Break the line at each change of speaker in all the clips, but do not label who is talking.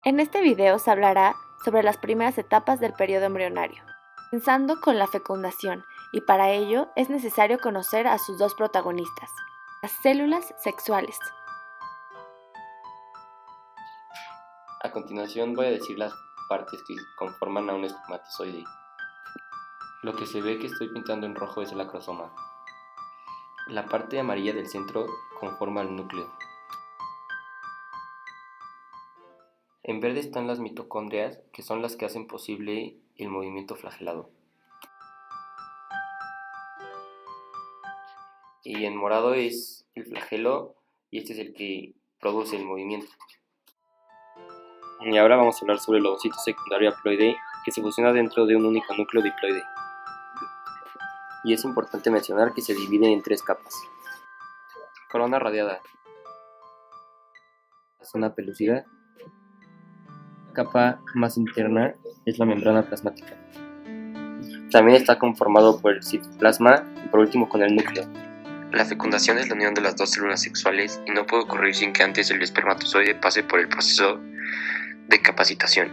En este video se hablará sobre las primeras etapas del periodo embrionario, comenzando con la fecundación, y para ello es necesario conocer a sus dos protagonistas, las células sexuales.
A continuación voy a decir las partes que conforman a un espermatozoide. Lo que se ve que estoy pintando en rojo es el acrosoma. La parte amarilla del centro conforma el núcleo. En verde están las mitocondrias, que son las que hacen posible el movimiento flagelado. Y en morado es el flagelo, y este es el que produce el movimiento. Y ahora vamos a hablar sobre el ovocito secundario haploide, que se fusiona dentro de un único núcleo diploide. Y es importante mencionar que se divide en tres capas. Corona radiada, la zona pelúcida. La capa más interna es la membrana plasmática. También está conformado por el citoplasma y por último con el núcleo. La fecundación es la unión de las dos células sexuales y no puede ocurrir sin que antes el espermatozoide pase por el proceso de capacitación.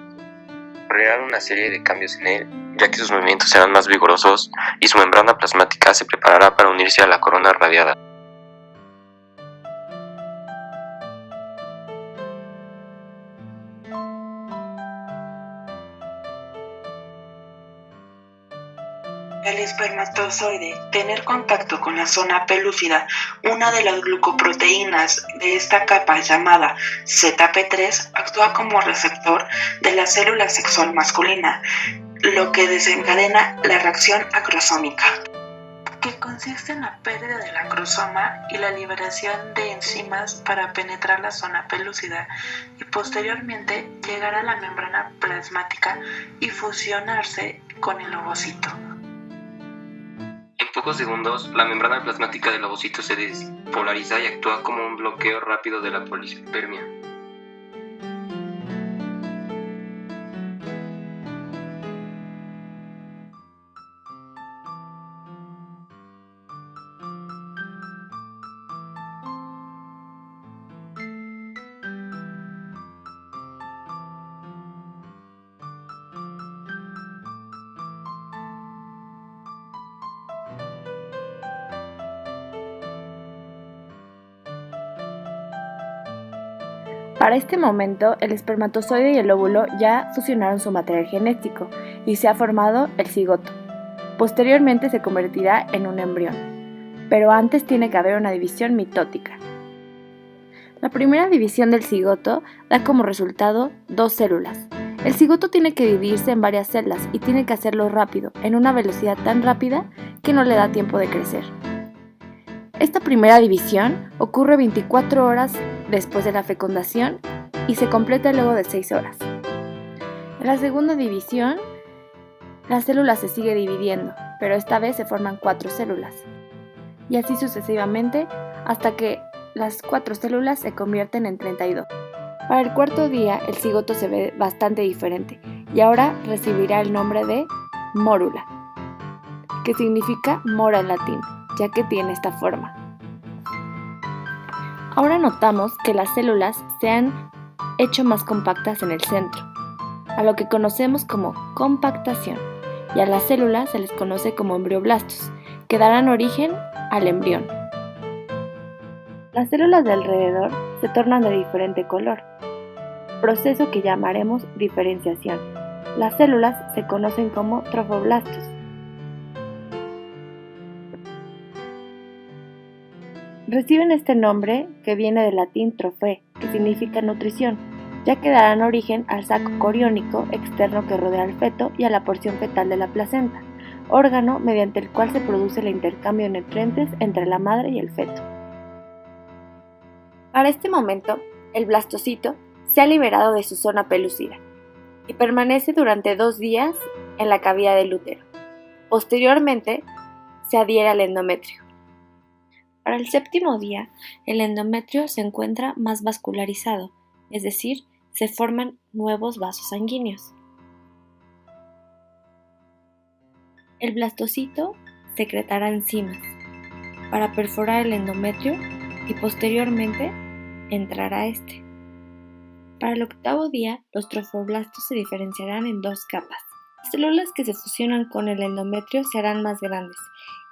Ocurrirán una serie de cambios en él, ya que sus movimientos serán más vigorosos y su membrana plasmática se preparará para unirse a la corona radiada.
El espermatozoide tener contacto con la zona pelúcida, una de las glucoproteínas de esta capa llamada ZP3 actúa como receptor de la célula sexual masculina, lo que desencadena la reacción acrosómica, que consiste en la pérdida del acrosoma y la liberación de enzimas para penetrar la zona pelúcida y posteriormente llegar a la membrana plasmática y fusionarse con el ovocito.
En pocos segundos, la membrana plasmática del ovocito se despolariza y actúa como un bloqueo rápido de la polispermia.
Para este momento, el espermatozoide y el óvulo ya fusionaron su material genético y se ha formado el cigoto. Posteriormente se convertirá en un embrión, pero antes tiene que haber una división mitótica. La primera división del cigoto da como resultado dos células. El cigoto tiene que dividirse en varias celdas y tiene que hacerlo rápido, en una velocidad tan rápida que no le da tiempo de crecer. Esta primera división ocurre 24 horas después de la fecundación y se completa luego de 6 horas. En la segunda división, la célula se sigue dividiendo, pero esta vez se forman 4 células. Y así sucesivamente hasta que las 4 células se convierten en 32. Para el cuarto día, el cigoto se ve bastante diferente y ahora recibirá el nombre de mórula, que significa mora en latín, ya que tiene esta forma. Ahora notamos que las células se han hecho más compactas en el centro, a lo que conocemos como compactación, y a las células se les conoce como embrioblastos, que darán origen al embrión. Las células de alrededor se tornan de diferente color, proceso que llamaremos diferenciación. Las células se conocen como trofoblastos. Reciben este nombre que viene del latín trofe, que significa nutrición, ya que darán origen al saco coriónico externo que rodea al feto y a la porción fetal de la placenta, órgano mediante el cual se produce el intercambio de nutrientes entre la madre y el feto. Para este momento, el blastocito se ha liberado de su zona pelúcida y permanece durante 2 días en la cavidad del útero. Posteriormente, se adhiere al endometrio. Para el 7º día, el endometrio se encuentra más vascularizado, es decir, se forman nuevos vasos sanguíneos. El blastocito secretará enzimas para perforar el endometrio y posteriormente entrará este. Para el octavo día, los trofoblastos se diferenciarán en dos capas. Las células que se fusionan con el endometrio se harán más grandes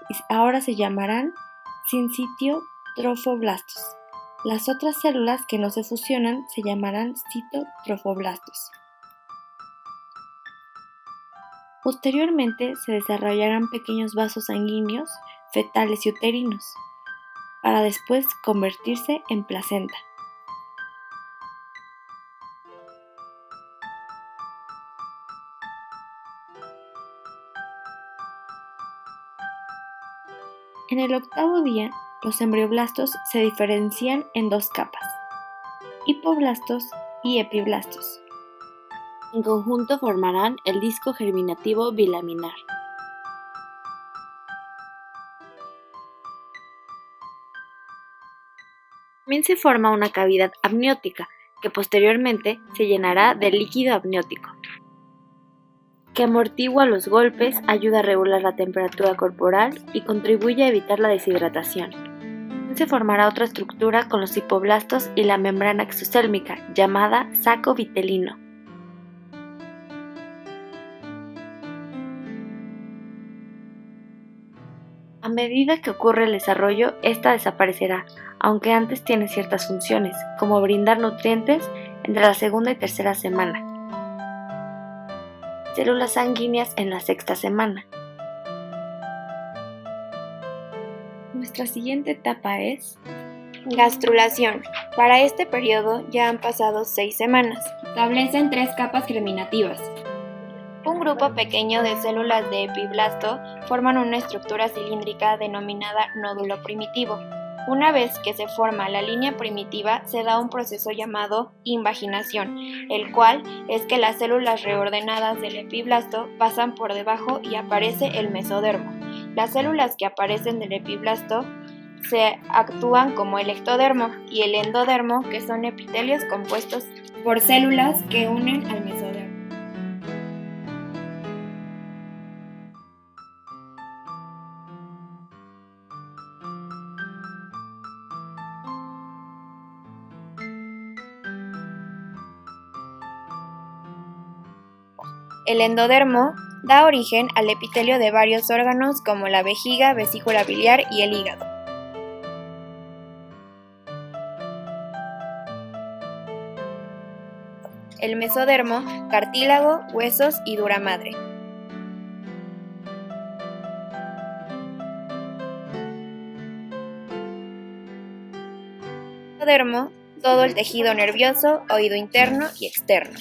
y ahora se llamarán sincitiotrofoblastos. Las otras células que no se fusionan se llamarán citotrofoblastos. Posteriormente se desarrollarán pequeños vasos sanguíneos, fetales y uterinos, para después convertirse en placenta. En el octavo día, los embrioblastos se diferencian en dos capas, hipoblastos y epiblastos. En conjunto formarán el disco germinativo bilaminar. También se forma una cavidad amniótica, que posteriormente se llenará de líquido amniótico, que amortigua los golpes, ayuda a regular la temperatura corporal y contribuye a evitar la deshidratación. También se formará otra estructura con los hipoblastos y la membrana exosélmica, llamada saco vitelino. A medida que ocurre el desarrollo, esta desaparecerá, aunque antes tiene ciertas funciones, como brindar nutrientes entre la segunda y tercera semana. Células sanguíneas en la sexta semana. Nuestra siguiente etapa es gastrulación. Para este periodo ya han pasado 6 semanas. Establecen 3 capas germinativas. Un grupo pequeño de células de epiblasto forman una estructura cilíndrica denominada nódulo primitivo. Una vez que se forma la línea primitiva, se da un proceso llamado invaginación, el cual es que las células reordenadas del epiblasto pasan por debajo y aparece el mesodermo. Las células que aparecen del epiblasto se actúan como el ectodermo y el endodermo, que son epitelios compuestos por células que unen al mesodermo. El endodermo da origen al epitelio de varios órganos como la vejiga, vesícula biliar y el hígado. El mesodermo, cartílago, huesos y dura madre. El endodermo, todo el tejido nervioso, oído interno y externo.